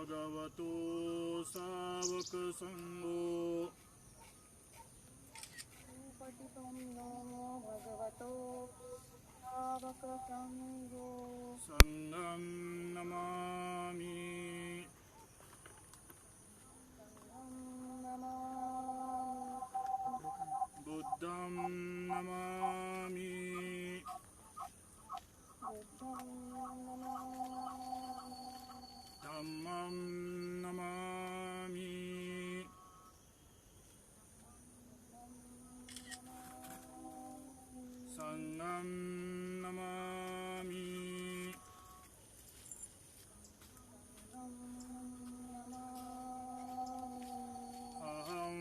भगवतो सावक संगो उपटिपन्नो भगवतो सावक संगो संगं नमामि बुद्धं नमामि धम्मं नमामि संगं नमामि अहं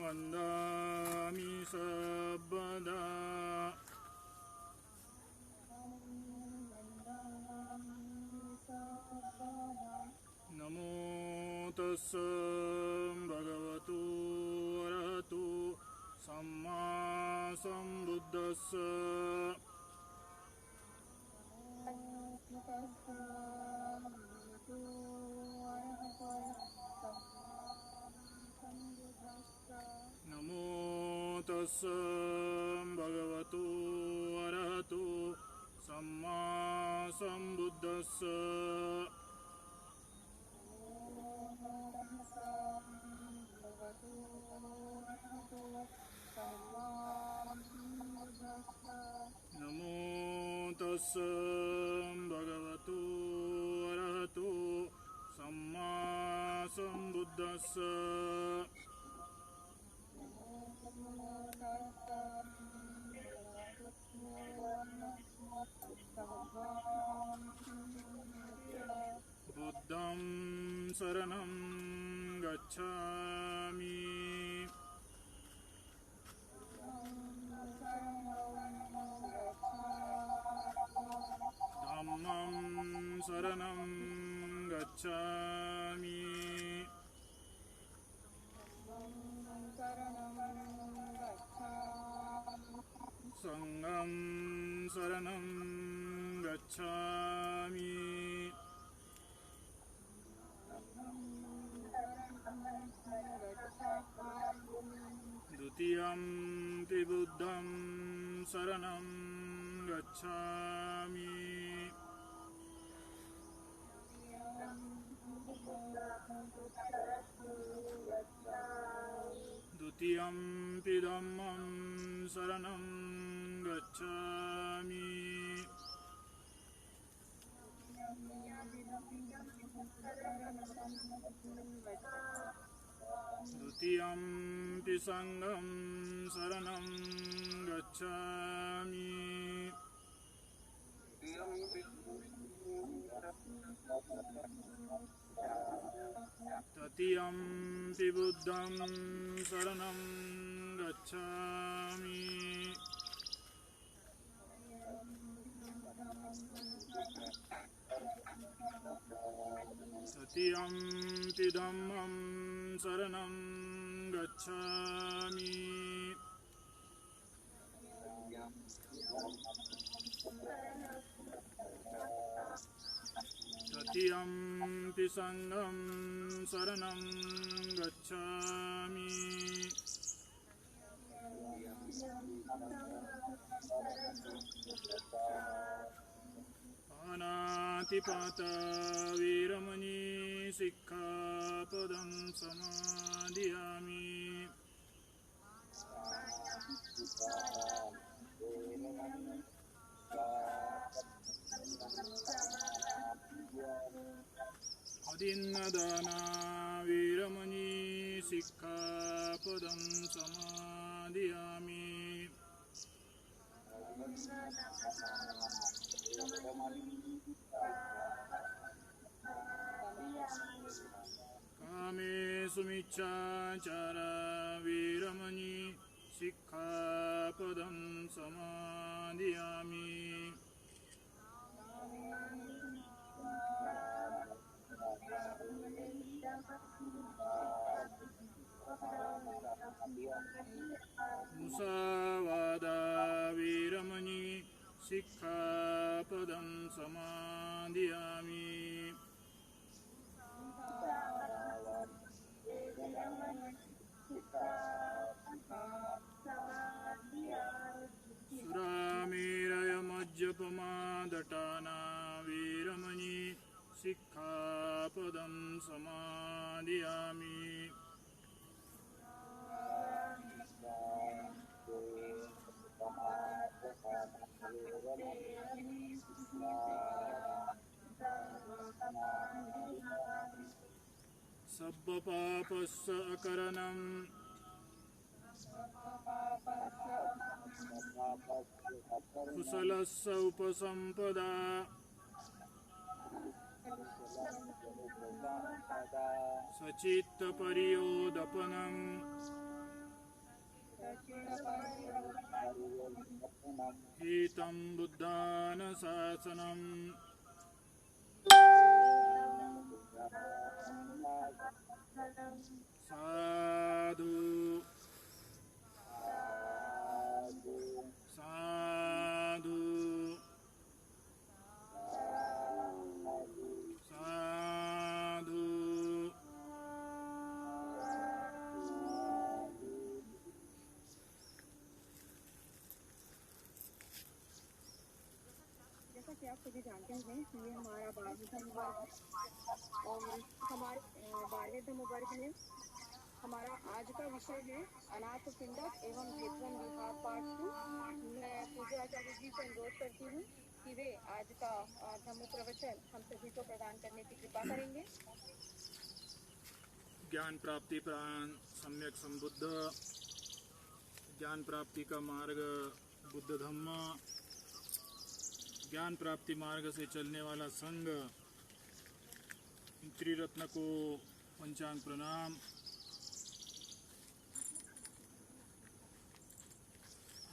वन्दामि सर्वदा नमो तस्स भगवतो अरहतो सम्मा सम्बुद्धस्स नमो तस्स भगवतो अरहतो सम्मा सम्बुद्धस्स नमो तस्स भगवतो अरहतो सम्मा सम्बुद्धस्स बुद्धं शरणं गच्छामि धम्मं शरणं गच्छामि संगं शरणं गच्छामि द्वितीयंपि बुद्धं शरणं गच्छामि द्वितीयंपि धम्मं शरणं गच्छामि द्वितीयंपि संघं शरणं गच्छामि तृतीयंपि बुद्धं शरणं गच्छामि तृतीयंपि धम्मं शरणं गच्छामि तृतीयंपि संघं शरणं गच्छामि अनातिपाता वीरमणि सिक्खापदं समादियामि अदिन्नदाना वीरमणि सिक्खापदं समादियामि कामेषु मिच्छाचारा वीरमणि सिक्खापदं समादियामि मुसावादा वीरमणि सिक्खापदं समादियामि सिक्खापदं समादयामि। सब्बपापस्य अकरणं कुशलस्य उपसम्पदा सचित्तपर्योदपनं हितं बुद्धानुशासनम्। साधु साधु साधु। जैसा कि आप सभी जानते हैं कि ये हमारा 12वां धम्म वर्ग है और हमारे 12वें धम्म वर्ग में हमारा आज का विषय है अनाथ पिंडक एवं जेतवन विभाग पाठ 2। मैं पूज्य आचार्य जी से अनुरोध करती हूँ कि वे आज का धम्म प्रवचन हम सभी को प्रदान करने की कृपा करेंगे। ज्ञान प्राप्ति प्राण सम्यक संबुद्ध, ज्ञान प्राप्ति का मार्ग बुद्ध धम्म, ज्ञान प्राप्ति मार्ग से चलने वाला संघ, त्रिरत्न को पंचांग प्रणाम।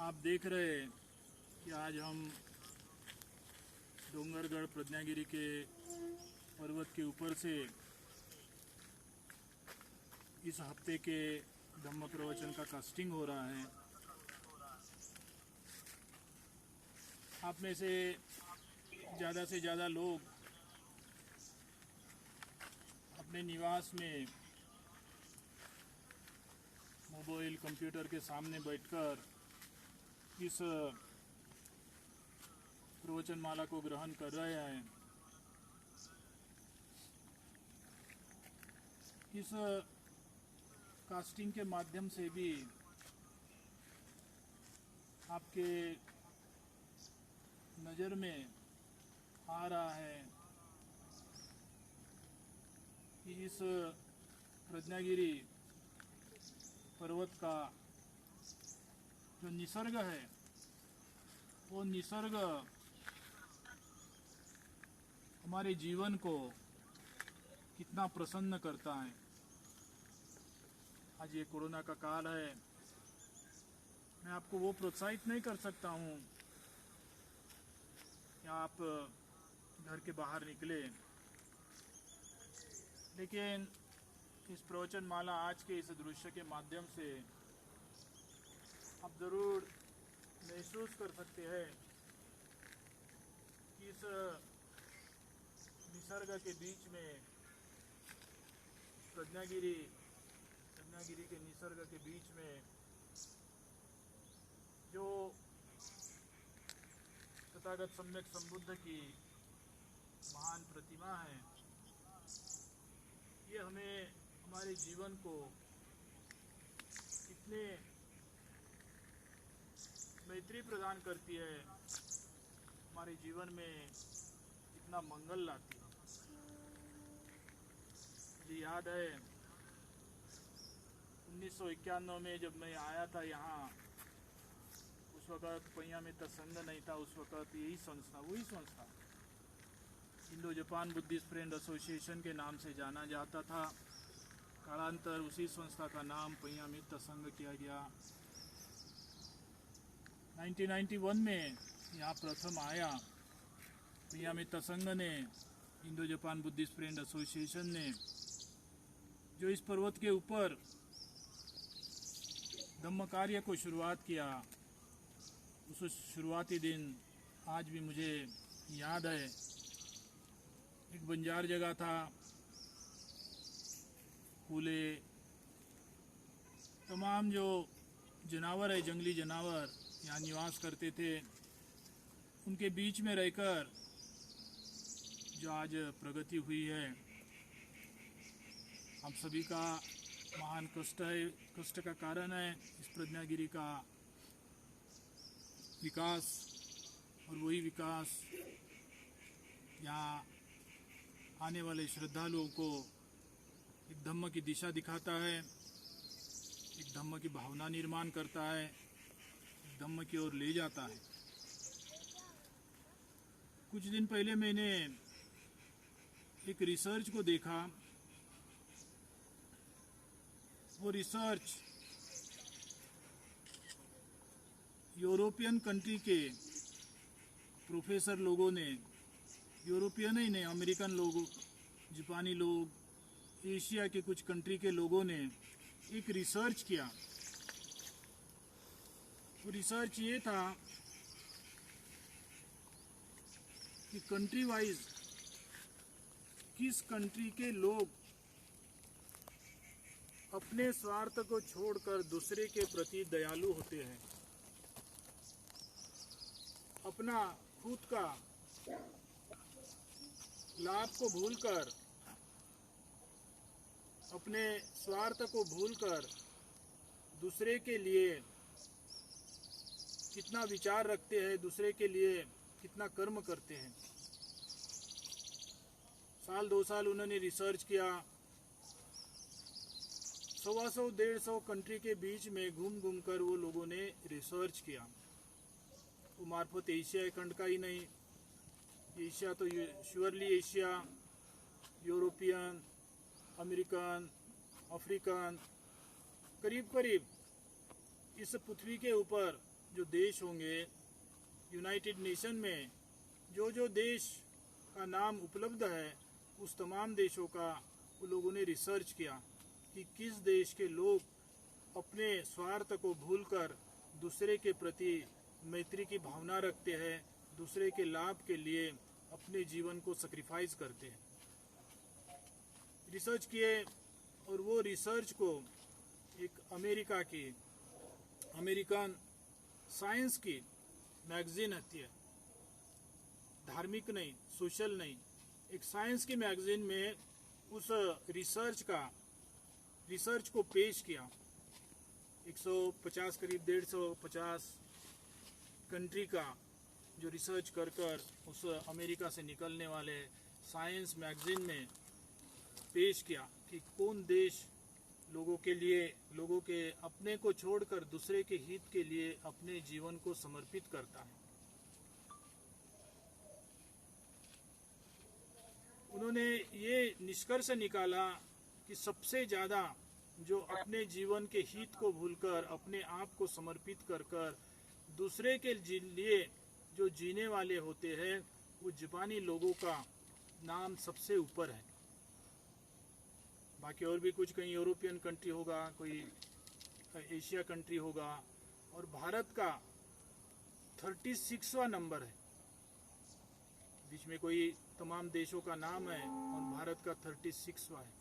आप देख रहे हैं कि आज हम डोंगरगढ़ प्रज्ञागिरी के पर्वत के ऊपर से इस हफ्ते के धम्म प्रवचन का कास्टिंग हो रहा है। आप में से ज़्यादा लोग अपने निवास में मोबाइल कंप्यूटर के सामने बैठकर इस प्रवचन माला को ग्रहण कर रहे हैं। इस कास्टिंग के माध्यम से भी आपके नज़र में आ रहा है कि इस प्रज्ञागिरी पर्वत का जो निसर्ग है वो निसर्ग हमारे जीवन को कितना प्रसन्न करता है। आज ये कोरोना का काल है, मैं आपको वो प्रोत्साहित नहीं कर सकता हूँ कि आप घर के बाहर निकले, लेकिन इस प्रवचन माला आज के इस दृश्य के माध्यम से आप ज़रूर महसूस कर सकते हैं कि इस निसर्ग के बीच में प्रज्ञागिरी के निसर्ग के बीच में जो तथागत सम्यक संबुद्ध की महान प्रतिमा है, ये हमें हमारे जीवन को कितने मैत्री प्रदान करती है, हमारे जीवन में कितना मंगल लाती है। मुझे याद है 1991 में जब मैं आया था यहाँ, उस वक़्त पैया में संघ नहीं था। उस वक़्त वही संस्था Indo Japan Buddhist friend association के नाम से जाना जाता था। कालांतर उसी संस्था का नाम पैया मित्र संघ किया गया। 1991 में यहाँ प्रथम आया। पैया मित्र संघ ने, Indo Japan Buddhist friend association ने जो इस पर्वत के ऊपर धम्म कार्य को शुरुआत किया, उस शुरुआती दिन आज भी मुझे याद है। एक बंजार जगह था, कूले, तमाम जो जानवर है, जंगली जानवर यहाँ निवास करते थे। उनके बीच में रहकर जो आज प्रगति हुई है, हम सभी का महान कष्ट है, कष्ट का कारण है इस प्रज्ञागिरी का विकास। और वही विकास यहाँ आने वाले श्रद्धालुओं को एक धम्म की दिशा दिखाता है, एक धम्म की भावना निर्माण करता है, एक धम्म की ओर ले जाता है। कुछ दिन पहले मैंने एक रिसर्च को देखा। वो रिसर्च यूरोपियन कंट्री के प्रोफेसर लोगों ने, यूरोपियन ही नहीं, अमेरिकन लोग, जापानी लोग, एशिया के कुछ कंट्री के लोगों ने एक रिसर्च किया। वो रिसर्च ये था कि कंट्री वाइज किस कंट्री के लोग अपने स्वार्थ को छोड़कर दूसरे के प्रति दयालु होते हैं, अपना खुद का लाभ को भूलकर, अपने स्वार्थ को भूलकर दूसरे के लिए कितना विचार रखते हैं, दूसरे के लिए कितना कर्म करते हैं। साल 2 साल उन्होंने रिसर्च किया। 100-150 कंट्री के बीच में घूम घूम कर वो लोगों ने रिसर्च किया। वो मार्फत एशिया खंड का ही नहीं, एशिया तो surely Asia, European, American, African, करीब करीब इस पृथ्वी के ऊपर जो देश होंगे, यूनाइटेड नेशन में जो देश का नाम उपलब्ध है, उस तमाम देशों का वो लोगों ने रिसर्च किया कि किस देश के लोग अपने स्वार्थ को भूलकर दूसरे के प्रति मैत्री की भावना रखते हैं, दूसरे के लाभ के लिए अपने जीवन को सैक्रिफाइस करते हैं। रिसर्च किए और वो रिसर्च को एक अमेरिका की, अमेरिकन साइंस की मैगजीन आती है, धार्मिक नहीं, सोशल नहीं, एक साइंस की मैगजीन में उस रिसर्च को पेश किया। 150 करीब 150 कंट्री का जो रिसर्च कर उस अमेरिका से निकलने वाले साइंस मैगजीन में पेश किया कि कौन देश लोगों के अपने को छोड़कर दूसरे के हित के लिए अपने जीवन को समर्पित करता है। उन्होंने ये निष्कर्ष निकाला कि सबसे ज़्यादा जो अपने जीवन के हित को भूलकर अपने आप को समर्पित कर दूसरे के लिए जो जीने वाले होते हैं, वो जापानी लोगों का नाम सबसे ऊपर है। बाकी और भी कुछ, कहीं यूरोपियन कंट्री होगा, कोई एशिया कंट्री होगा, और भारत का 36वां नंबर है। बीच में कोई तमाम देशों का नाम है और भारत का 36वां है।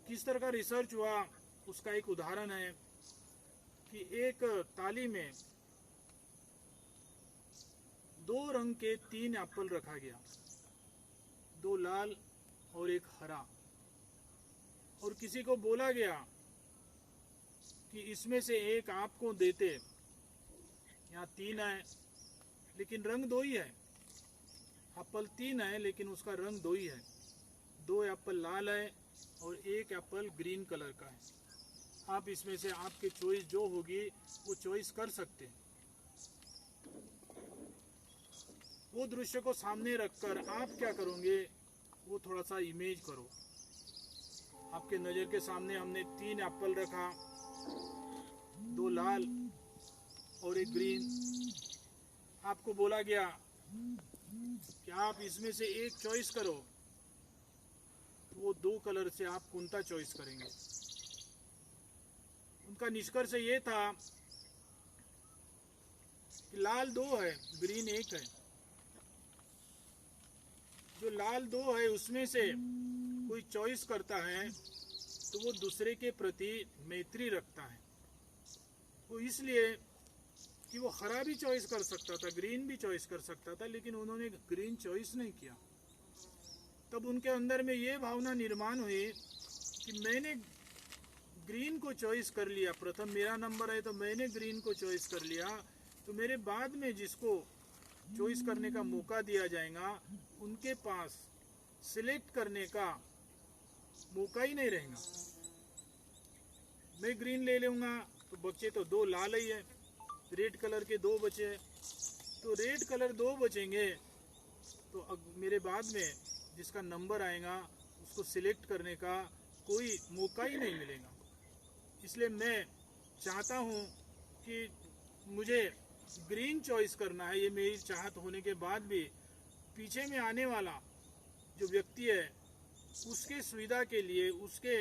किस तरह का रिसर्च हुआ उसका एक उदाहरण है कि एक थाली में 2 रंग के 3 एप्पल रखा गया, 2 लाल और 1 हरा, और किसी को बोला गया कि इसमें से एक आपको देते। यहाँ 3 है लेकिन रंग 2 ही है, एप्पल 3 है लेकिन उसका रंग 2 ही है। 2 एप्पल लाल है और 1 एप्पल ग्रीन कलर का है। आप इसमें से आपकी चॉइस जो होगी वो चॉइस कर सकते हैं। वो दृश्य को सामने रखकर आप क्या करोगे वो थोड़ा सा इमेज करो। आपके नज़र के सामने हमने 3 एप्पल रखा, 2 लाल और 1 ग्रीन। आपको बोला गया कि आप इसमें से एक चॉइस करो, तो वो 2 कलर से आप कौन सा चॉइस करेंगे? उनका निष्कर्ष ये था कि लाल 2 है, ग्रीन 1 है। जो लाल 2 है उसमें से कोई चॉइस करता है तो वो दूसरे के प्रति मैत्री रखता है। वो इसलिए कि वो हरा भी चॉइस कर सकता था, ग्रीन भी चॉइस कर सकता था, लेकिन उन्होंने ग्रीन चॉइस नहीं किया। तब उनके अंदर में ये भावना निर्माण हुई कि मैंने ग्रीन को चॉइस कर लिया, प्रथम मेरा नंबर है तो मैंने ग्रीन को चॉइस कर लिया, तो मेरे बाद में जिसको चॉइस करने का मौका दिया जाएगा उनके पास सिलेक्ट करने का मौका ही नहीं रहेगा। मैं ग्रीन ले लूँगा तो बच्चे तो 2 लाल ही है, रेड कलर के 2 बचे, तो रेड कलर 2 बचेंगे, तो अब मेरे बाद में जिसका नंबर आएगा उसको सिलेक्ट करने का कोई मौका ही नहीं मिलेगा। इसलिए मैं चाहता हूँ कि मुझे ग्रीन चॉइस करना है। ये मेरी चाहत होने के बाद भी पीछे में आने वाला जो व्यक्ति है उसके सुविधा के लिए, उसके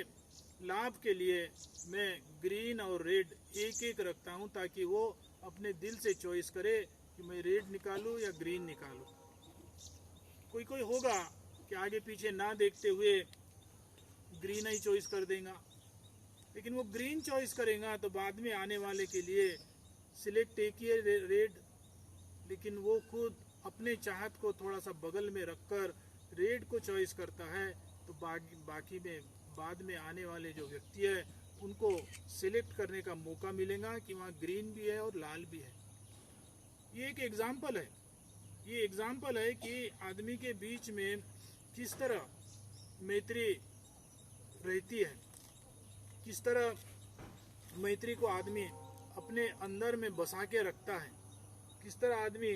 लाभ के लिए मैं ग्रीन और रेड एक एक रखता हूँ, ताकि वो अपने दिल से चॉइस करे कि मैं रेड निकालूँ या ग्रीन निकालूँ। कोई कोई होगा कि आगे पीछे ना देखते हुए ग्रीन ही चॉइस कर देगा, लेकिन वो ग्रीन चॉइस करेगा तो बाद में आने वाले के लिए सिलेक्ट एक ही रेड, लेकिन वो खुद अपने चाहत को थोड़ा सा बगल में रखकर रेड को चॉइस करता है, तो बाकी में बाद में आने वाले जो व्यक्ति है उनको सिलेक्ट करने का मौका मिलेगा कि वहाँ ग्रीन भी है और लाल भी है। ये एक एग्जाम्पल है, ये एग्जाम्पल है कि आदमी के बीच में किस तरह मैत्री रहती है, किस तरह मैत्री को आदमी अपने अंदर में बसा के रखता है, किस तरह आदमी,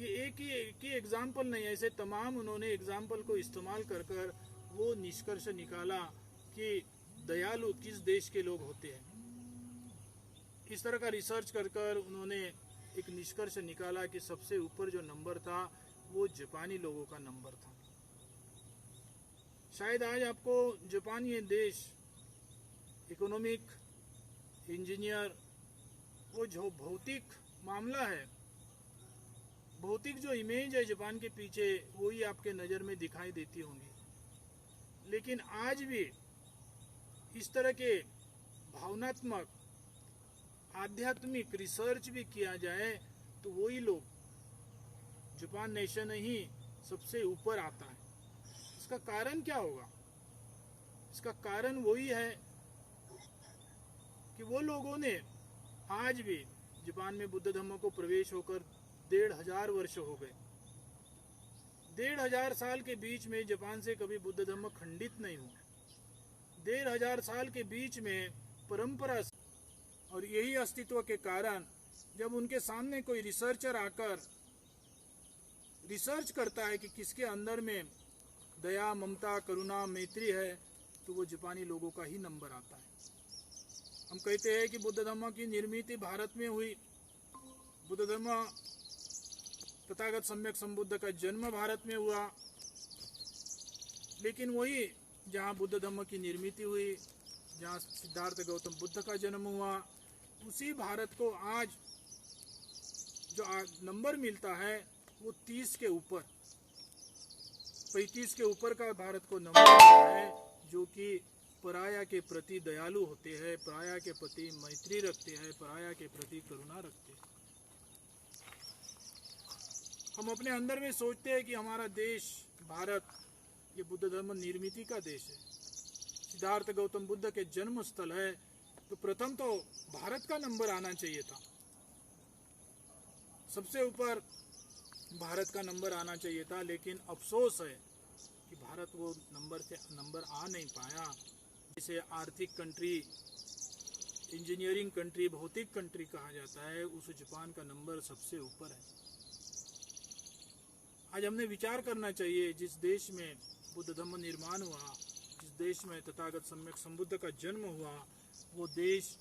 ये एक ही एग्जाम्पल नहीं, ऐसे तमाम उन्होंने एग्जाम्पल को इस्तेमाल कर कर वो निष्कर्ष निकाला कि दयालु किस देश के लोग होते हैं। इस तरह का रिसर्च कर कर उन्होंने एक निष्कर्ष निकाला कि सबसे ऊपर जो नंबर था वो जापानी लोगों का नंबर था। शायद आज आपको जापान ये देश इकोनॉमिक, इंजीनियर, वो जो भौतिक मामला है, भौतिक जो इमेज है जापान के पीछे वही आपके नज़र में दिखाई देती होंगी, लेकिन आज भी इस तरह के भावनात्मक आध्यात्मिक रिसर्च भी किया जाए तो वही लोग, जापान नेशन ही सबसे ऊपर आता है। इसका कारण क्या होगा? इसका कारण वही है कि वो लोगों ने आज भी, जापान में बुद्ध धर्म को प्रवेश होकर 1500 वर्ष हो गए, 1500 साल के बीच में जापान से कभी बुद्ध धर्म खंडित नहीं हुआ, 1500 साल के बीच में परंपरा, और यही अस्तित्व के कारण जब उनके सामने कोई रिसर्चर आकर रिसर्च करता है कि किसके अंदर में दया, ममता, करुणा, मैत्री है, तो वो जापानी लोगों का ही नंबर आता है। हम कहते हैं कि बुद्ध धर्म की निर्मित भारत में हुई, बुद्ध धर्म तथागत सम्यक संबुद्ध का जन्म भारत में हुआ, लेकिन वही जहाँ बुद्ध धर्म की निर्मित हुई, जहाँ सिद्धार्थ गौतम बुद्ध का जन्म हुआ, उसी भारत को आज जो नंबर मिलता है वो 30 के ऊपर, 35 के ऊपर का भारत को नंबर मिलता है, जो कि पराया के प्रति दयालु होते हैं, पराया के प्रति मैत्री रखते हैं, पराया के प्रति करुणा रखते हैं। हम अपने अंदर में सोचते हैं कि हमारा देश भारत ये बुद्ध धर्म निर्मिति का देश है, सिद्धार्थ गौतम बुद्ध के जन्म स्थल है, तो प्रथम तो भारत का नंबर आना चाहिए था, सबसे ऊपर भारत का नंबर आना चाहिए था। लेकिन अफसोस है कि भारत वो नंबर आ नहीं पाया। जिसे आर्थिक कंट्री, इंजीनियरिंग कंट्री, भौतिक कंट्री कहा जाता है, उस जापान का नंबर सबसे ऊपर है। आज हमने विचार करना चाहिए, जिस देश में बुद्ध धर्म निर्माण हुआ, जिस देश में तथागत सम्यक संबुद्ध का जन्म हुआ, वो देश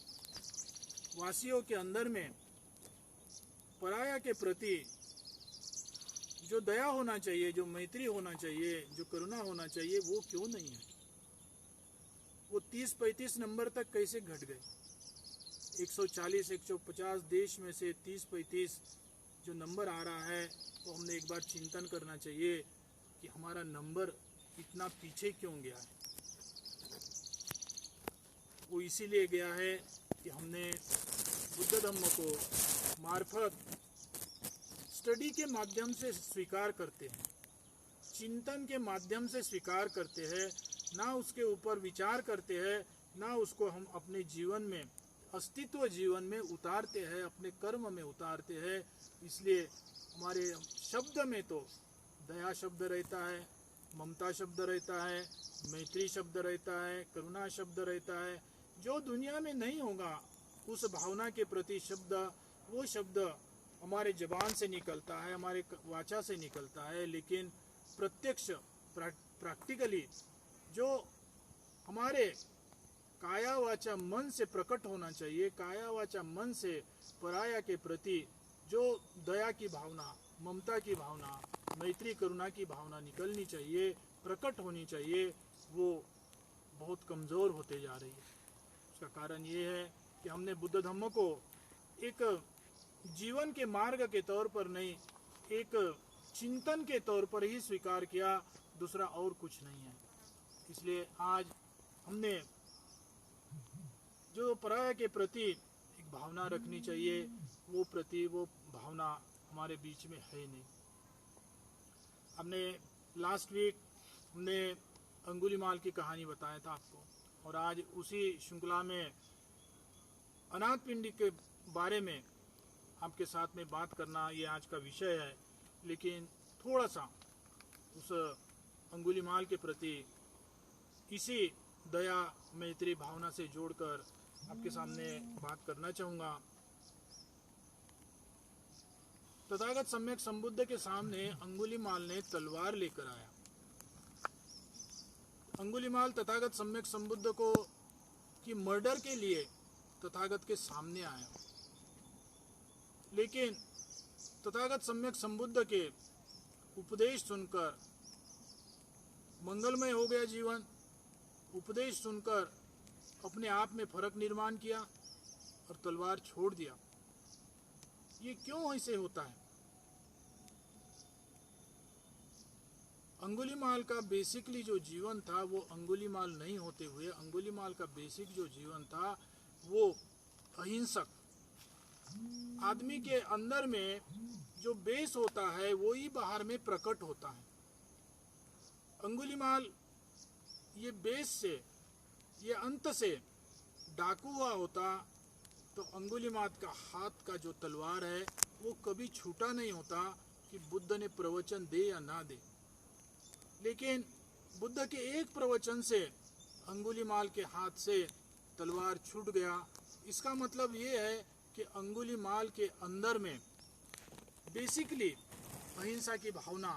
वासियों के अंदर में पराया के प्रति जो दया होना चाहिए, जो मैत्री होना चाहिए, जो करुणा होना चाहिए, वो क्यों नहीं है? वो 30-35 नंबर तक कैसे घट गए? 140-150 देश में से 30-35 जो नंबर आ रहा है, तो हमने एक बार चिंतन करना चाहिए कि हमारा नंबर इतना पीछे क्यों गया है। वो इसीलिए गया है कि हमने बुद्ध धर्म को मार्फत स्टडी के माध्यम से स्वीकार करते हैं, चिंतन के माध्यम से स्वीकार करते हैं, ना उसके ऊपर विचार करते हैं, ना उसको हम अपने जीवन में, अस्तित्व जीवन में उतारते हैं, अपने कर्म में उतारते हैं। इसलिए हमारे शब्द में तो दया शब्द रहता है, ममता शब्द रहता है, मैत्री शब्द रहता है, करुणा शब्द रहता है। जो दुनिया में नहीं होगा उस भावना के प्रति शब्द, वो शब्द हमारे जबान से निकलता है, हमारे वाचा से निकलता है, लेकिन प्रत्यक्ष प्रैक्टिकली जो हमारे काया वाचा मन से प्रकट होना चाहिए, काया वाचा मन से पराया के प्रति जो दया की भावना, ममता की भावना, मैत्री करुणा की भावना निकलनी चाहिए, प्रकट होनी चाहिए, वो बहुत कमज़ोर होते जा रही है। उसका कारण ये है कि हमने बुद्ध धम्म को एक जीवन के मार्ग के तौर पर नहीं, एक चिंतन के तौर पर ही स्वीकार किया, दूसरा और कुछ नहीं है। इसलिए आज हमने जो पराया के प्रति एक भावना रखनी चाहिए, वो भावना हमारे बीच में है नहीं। हमने लास्ट वीक हमने अंगुलीमाल की कहानी बताया था आपको, और आज उसी श्रृंखला में अनाथ पिंडी के बारे में आपके साथ में बात करना ये आज का विषय है। लेकिन थोड़ा सा उस अंगुलीमाल के प्रति इसी दया मैत्री भावना से जोड़कर आपके सामने बात करना चाहूँगा। तथागत सम्यक संबुद्ध के सामने अंगुलीमाल ने तलवार लेकर आया। अंगुलीमाल तथागत सम्यक संबुद्ध को की मर्डर के लिए तथागत के सामने आया, लेकिन तथागत सम्यक संबुद्ध के उपदेश सुनकर मंगलमय हो गया जीवन। उपदेश सुनकर अपने आप में फर्क निर्माण किया और तलवार छोड़ दिया। ये क्यों ऐसे होता है? अंगुलीमाल का बेसिकली जो जीवन था वो अंगुलीमाल नहीं होते हुए, अंगुलीमाल का बेसिक जो जीवन था वो अहिंसक। आदमी के अंदर में जो बेस होता है वो ही बाहर में प्रकट होता है। अंगुलीमाल ये बेस से, ये अंत से डाकू हुआ होता तो अंगुलीमाल का हाथ का जो तलवार है वो कभी छूटा नहीं होता कि बुद्ध ने प्रवचन दे या ना दे। लेकिन बुद्ध के एक प्रवचन से अंगुलीमाल के हाथ से तलवार छूट गया। इसका मतलब ये है कि अंगुलीमाल के अंदर में बेसिकली अहिंसा की भावना,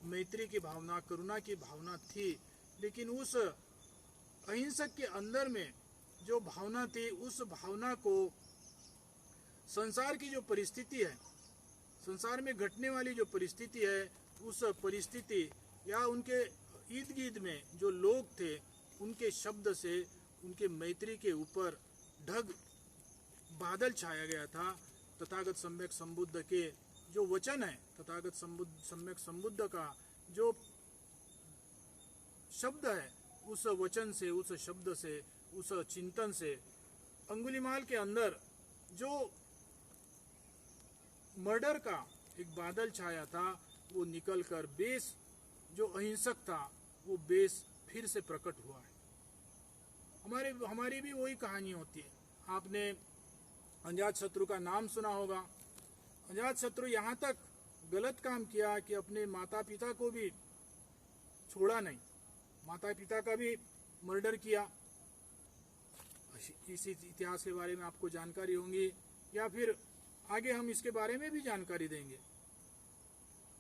मैत्री की भावना, करुणा की भावना थी, लेकिन उस अहिंसक के अंदर में जो भावना थी, उस भावना को संसार की जो परिस्थिति है, संसार में घटने वाली जो परिस्थिति है, उस परिस्थिति या उनके इर्द गिर्द में जो लोग थे उनके शब्द से उनके मैत्री के ऊपर ढग बादल छाया गया था। तथागत सम्यक संबुद्ध के जो वचन है, तथागत सम्यक संबुद्ध का जो शब्द है, उस वचन से, उस शब्द से, उस चिंतन से अंगुलीमाल के अंदर जो मर्डर का एक बादल छाया था वो निकलकर बेस जो अहिंसक था वो बेस फिर से प्रकट हुआ है। हमारी भी वही कहानी होती है। आपने अजात शत्रु का नाम सुना होगा। अजात शत्रु यहाँ तक गलत काम किया कि अपने माता पिता को भी छोड़ा नहीं, माता पिता का भी मर्डर किया। इसी इतिहास के बारे में आपको जानकारी होगी या फिर आगे हम इसके बारे में भी जानकारी देंगे।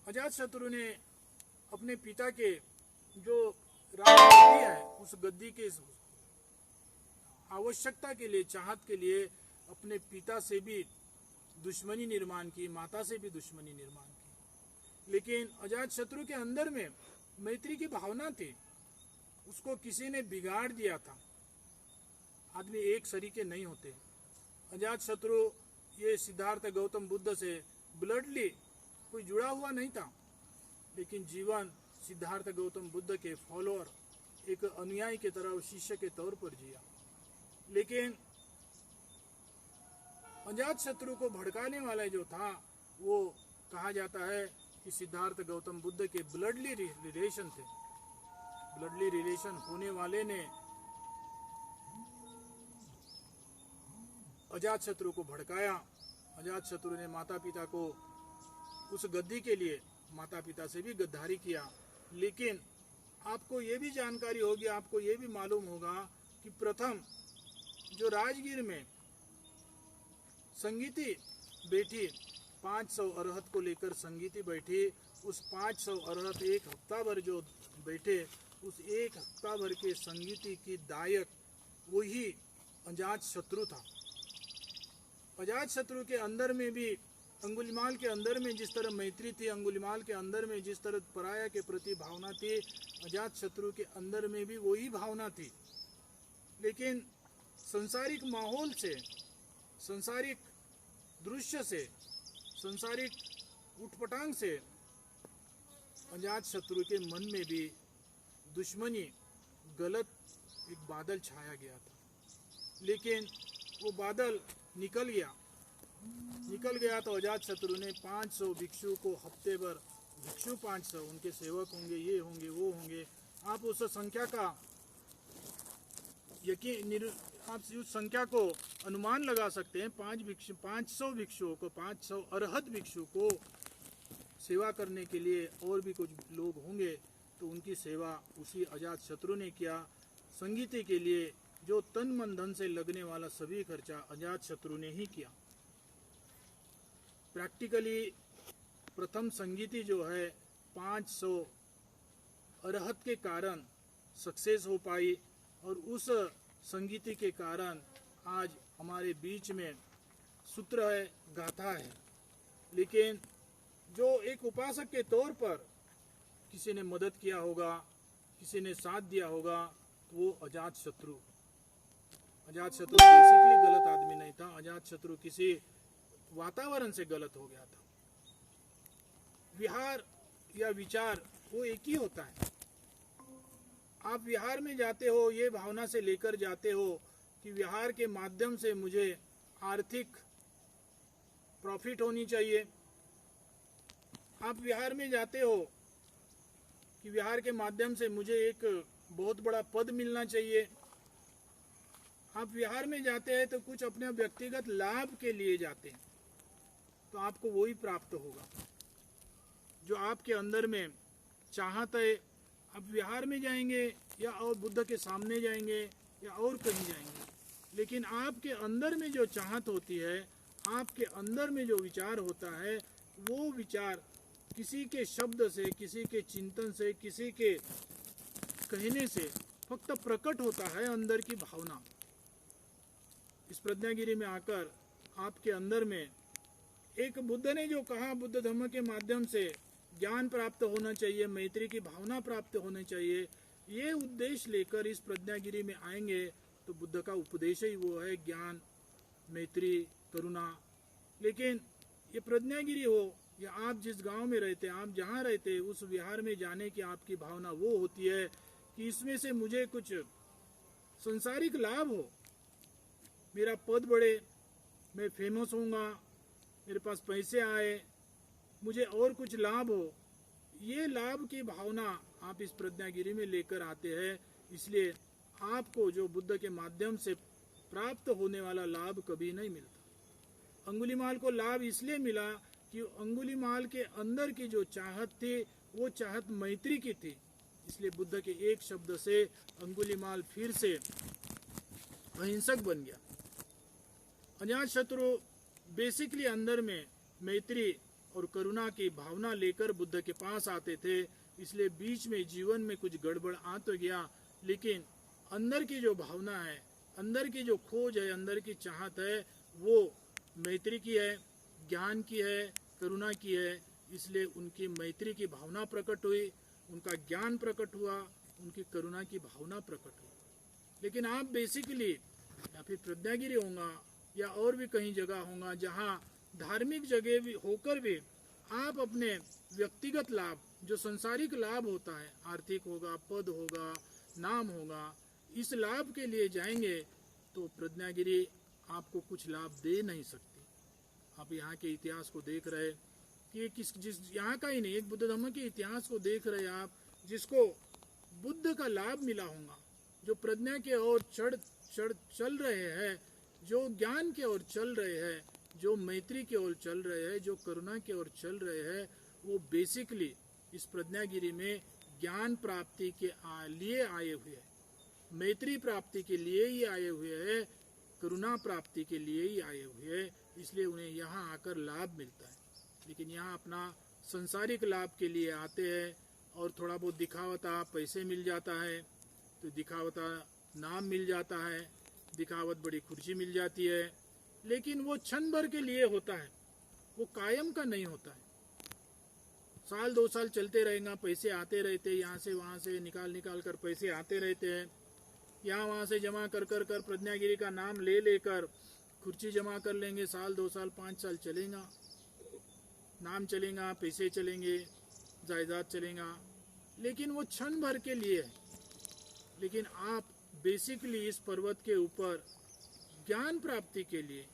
अजात शत्रु ने अपने पिता के जो राजगद्दी है उस गद्दी के आवश्यकता के लिए, चाहत के लिए अपने पिता से भी दुश्मनी निर्माण की, माता से भी दुश्मनी निर्माण की। लेकिन अजात शत्रु के अंदर में मैत्री की भावना थी, उसको किसी ने बिगाड़ दिया था। आदमी एक सरीके नहीं होते। अजात शत्रु ये सिद्धार्थ गौतम बुद्ध से ब्लडली कोई जुड़ा हुआ नहीं था, लेकिन जीवन सिद्धार्थ गौतम बुद्ध के फॉलोअर, एक अनुयायी के तरह, शिष्य के तौर पर जिया। लेकिन अजात शत्रु को भड़काने वाला जो था वो कहा जाता है कि सिद्धार्थ गौतम बुद्ध के ब्लडली रिलेशन थे। ब्लडली रिलेशन होने वाले ने अजातशत्रु को भड़काया। अजातशत्रु ने माता पिता को उस गद्दी के लिए माता पिता से भी गद्दारी किया। लेकिन आपको ये भी जानकारी होगी, आपको ये भी मालूम होगा कि प्रथम जो राजगीर में संगीति बैठी, 500 अरहत को लेकर संगीति बैठी, उस 500 अरहत एक हफ्ता भर जो बैठे, उस एक हफ्ता भर के संगीति की दायक वही अजातशत्रु था। अजातशत्रु के अंदर में भी, अंगुलिमाल के अंदर में जिस तरह मैत्री थी, अंगुलिमाल के अंदर में जिस तरह पराया के प्रति भावना थी, अजातशत्रु के अंदर में भी वही भावना थी। लेकिन संसारिक माहौल से, संसारिक दृश्य से, संसारिक उठपटांग से अजातशत्रु के मन में भी दुश्मनी, गलत एक बादल छाया गया था। लेकिन वो बादल निकल गया तो अजातशत्रु ने 500 भिक्षु को हफ्ते भर, भिक्षु 500, उनके सेवक होंगे, ये होंगे, वो होंगे, आप उस संख्या का आप उस संख्या को अनुमान लगा सकते हैं। 500 भिक्षुओं को, 500 अरहत भिक्षु को सेवा करने के लिए और भी कुछ लोग होंगे, तो उनकी सेवा उसी अजातशत्रु ने किया। संगीति के लिए जो तन मन धन से लगने वाला सभी खर्चा अजातशत्रु ने ही किया। प्रैक्टिकली प्रथम संगीति जो है 500 अरहत के कारण सक्सेस हो पाई, और उस संगीति के कारण आज हमारे बीच में सूत्र है, गाथा है। लेकिन जो एक उपासक के तौर पर किसी ने मदद किया होगा, किसी ने साथ दिया होगा, तो वो अजातशत्रु बेसिकली गलत आदमी नहीं था। अजातशत्रु किसी वातावरण से गलत हो गया था। विहार या विचार वो एक ही होता है। आप विहार में जाते हो ये भावना से लेकर जाते हो कि विहार के माध्यम से मुझे आर्थिक प्रॉफिट होनी चाहिए। आप विहार में जाते हो कि विहार के माध्यम से मुझे एक बहुत बड़ा पद मिलना चाहिए। आप विहार में जाते हैं तो कुछ अपने व्यक्तिगत लाभ के लिए जाते हैं, तो आपको वही प्राप्त होगा जो आपके अंदर में चाहत है। आप विहार में जाएंगे या और बुद्ध के सामने जाएंगे या और कहीं जाएंगे, लेकिन आपके अंदर में जो चाहत होती है, आपके अंदर में जो विचार होता है, वो विचार किसी के शब्द से, किसी के चिंतन से, किसी के कहने से फक्त प्रकट होता है अंदर की भावना। इस प्रज्ञागिरी में आकर आपके अंदर में एक बुद्ध ने जो कहा, बुद्ध धर्म के माध्यम से ज्ञान प्राप्त होना चाहिए, मैत्री की भावना प्राप्त होनी चाहिए, ये उद्देश्य लेकर इस प्रज्ञागिरी में आएंगे तो बुद्ध का उपदेश ही वो है, ज्ञान, मैत्री, करुणा। लेकिन ये प्रज्ञागिरी हो या आप जिस गांव में रहते, आप जहाँ रहते, उस विहार में जाने की आपकी भावना वो होती है कि इसमें से मुझे कुछ संसारिक लाभ हो, मेरा पद बढ़े, मैं फेमस होऊंगा, मेरे पास पैसे आए, मुझे और कुछ लाभ हो। ये लाभ की भावना आप इस प्रज्ञागिरी में लेकर आते हैं। इसलिए आपको जो बुद्ध के माध्यम से प्राप्त होने वाला लाभ कभी नहीं मिलता। अंगुलीमाल को लाभ इसलिए मिला कि अंगुलीमाल के अंदर की जो चाहत थी, वो चाहत मैत्री की थी। इसलिए बुद्ध के एक शब्द से अंगुलीमाल फिर से अहिंसक बन गया। अजातशत्रु बेसिकली अंदर में मैत्री और करुणा की भावना लेकर बुद्ध के पास आते थे। इसलिए बीच में जीवन में कुछ गड़बड़ आ तो गया, लेकिन अंदर की जो भावना है, अंदर की जो खोज है, अंदर की चाहत है, वो मैत्री की है, ज्ञान की है, करुणा की है। इसलिए उनकी मैत्री की भावना प्रकट हुई, उनका ज्ञान प्रकट हुआ, उनकी करुणा की भावना प्रकट हुई। लेकिन आप बेसिकली या फिर प्रज्ञागिरी होगा या और भी कहीं जगह होगा जहाँ धार्मिक जगह भी होकर भी आप अपने व्यक्तिगत लाभ, जो संसारिक लाभ होता है, आर्थिक होगा, पद होगा, नाम होगा, इस लाभ के लिए जाएंगे तो प्रज्ञागिरी आपको कुछ लाभ दे नहीं सकती। आप यहाँ के इतिहास को देख रहे, कि जिस यहाँ का ही नहीं, एक बुद्ध धम्म के इतिहास को देख रहे आप, जिसको बुद्ध का लाभ मिला होगा, जो प्रज्ञा के ओर चल रहे हैं, जो ज्ञान के ओर चल रहे हैं, जो मैत्री की ओर चल रहे हैं, जो करुणा की ओर चल रहे हैं, वो बेसिकली इस प्रज्ञागिरी में ज्ञान प्राप्ति के लिए आए हुए हैं, मैत्री प्राप्ति के लिए ही आए हुए हैं, करुणा प्राप्ति के लिए ही आए हुए हैं। इसलिए उन्हें यहाँ आकर लाभ मिलता है। लेकिन यहाँ अपना संसारिक लाभ के लिए आते हैं और थोड़ा बहुत दिखावता पैसे मिल जाता है, तो दिखावता नाम मिल जाता है, दिखावत बड़ी खुर्ची मिल जाती है, लेकिन वो क्षण भर के लिए होता है, वो कायम का नहीं होता है। साल 2 साल चलते रहेगा, पैसे आते रहते, यहाँ से वहाँ से निकाल कर पैसे आते रहते हैं, यहाँ वहाँ से जमा कर प्रज्ञागिरी का नाम ले लेकर खुर्ची जमा कर लेंगे, साल 2 साल 5 साल चलेगा, नाम चलेगा, पैसे चलेंगे, जायदाद चलेगा, लेकिन वो क्षण भर के लिए है। लेकिन आप बेसिकली इस पर्वत के ऊपर ज्ञान प्राप्ति के लिए,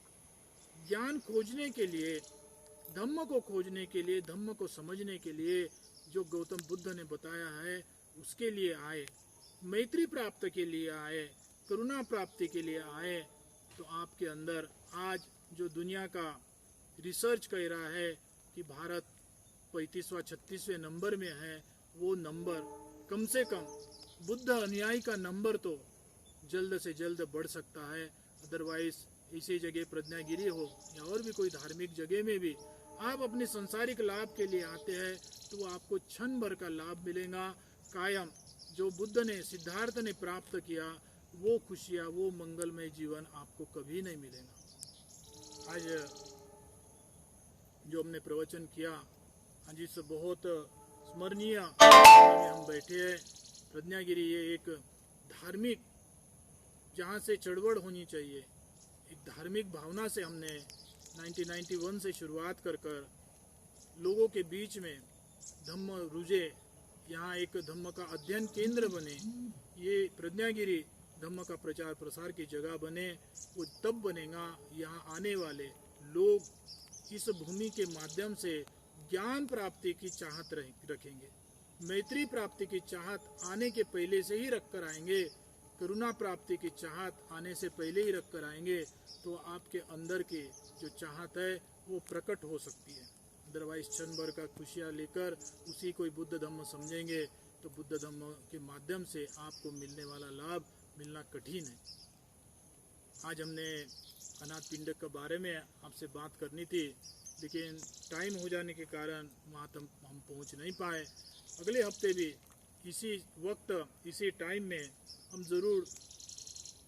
ज्ञान खोजने के लिए, धम्म को खोजने के लिए, धम्म को समझने के लिए जो गौतम बुद्ध ने बताया है उसके लिए आए, मैत्री प्राप्त के लिए आए, करुणा प्राप्ति के लिए आए, तो आपके अंदर आज जो दुनिया का रिसर्च कह रहा है कि भारत 35वां 36वें नंबर में है, वो नंबर कम से कम बुद्ध अनुयायी का नंबर तो जल्द से जल्द बढ़ सकता है। अदरवाइज इसी जगह प्रज्ञागिरी हो या और भी कोई धार्मिक जगह में भी आप अपने संसारिक लाभ के लिए आते हैं तो वो आपको क्षण भर का लाभ मिलेगा। कायम जो बुद्ध ने, सिद्धार्थ ने प्राप्त किया वो खुशियाँ, वो मंगलमय जीवन आपको कभी नहीं मिलेगा। आज जो हमने प्रवचन किया, आज इस बहुत स्मरणीय में हम बैठे हैं। प्रज्ञागिरी ये एक धार्मिक, जहाँ से चढ़वड़ होनी चाहिए, एक धार्मिक भावना से हमने 1991 से शुरुआत कर लोगों के बीच में धम्म रुजे, यहाँ एक धम्म का अध्ययन केंद्र बने, ये प्रज्ञागिरी धम्म का प्रचार प्रसार की जगह बने। वो तब बनेगा यहाँ आने वाले लोग इस भूमि के माध्यम से ज्ञान प्राप्ति की चाहत रखेंगे, मैत्री प्राप्ति की चाहत आने के पहले से ही रख कर आएंगे, करुणा प्राप्ति की चाहत आने से पहले ही रख कर आएंगे, तो आपके अंदर की जो चाहत है वो प्रकट हो सकती है। अदरवाइज क्षण भर का खुशियाँ लेकर उसी को बुद्ध धम्म समझेंगे तो बुद्ध धम्म के माध्यम से आपको मिलने वाला लाभ मिलना कठिन है। आज हमने अनाथ पिंडक के बारे में आपसे बात करनी थी, लेकिन टाइम हो जाने के कारण वहाँ तक हम पहुँच नहीं पाए। अगले हफ्ते भी इसी वक्त इसी टाइम में हम ज़रूर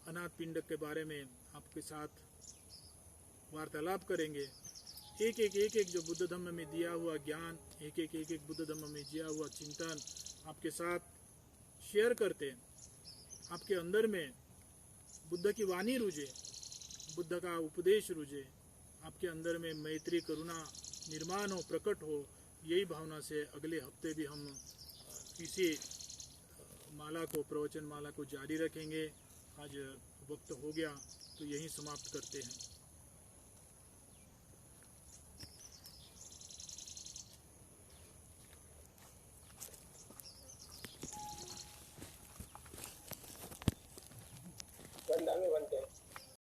अनाथ पिंडक के बारे में आपके साथ वार्तालाप करेंगे। एक एक जो बुद्ध धम्म में दिया हुआ ज्ञान, एक एक बुद्ध धम्म में दिया हुआ चिंतन आपके साथ शेयर करते, आपके अंदर में बुद्ध की वाणी रुझे, बुद्ध का उपदेश रुझे, आपके अंदर में मैत्री करुणा निर्माण हो, प्रकट हो। यही भावना से अगले हफ्ते भी हम इसी माला को, प्रवचन माला को जारी रखेंगे। आज वक्त हो गया तो यहीं समाप्त करते हैं।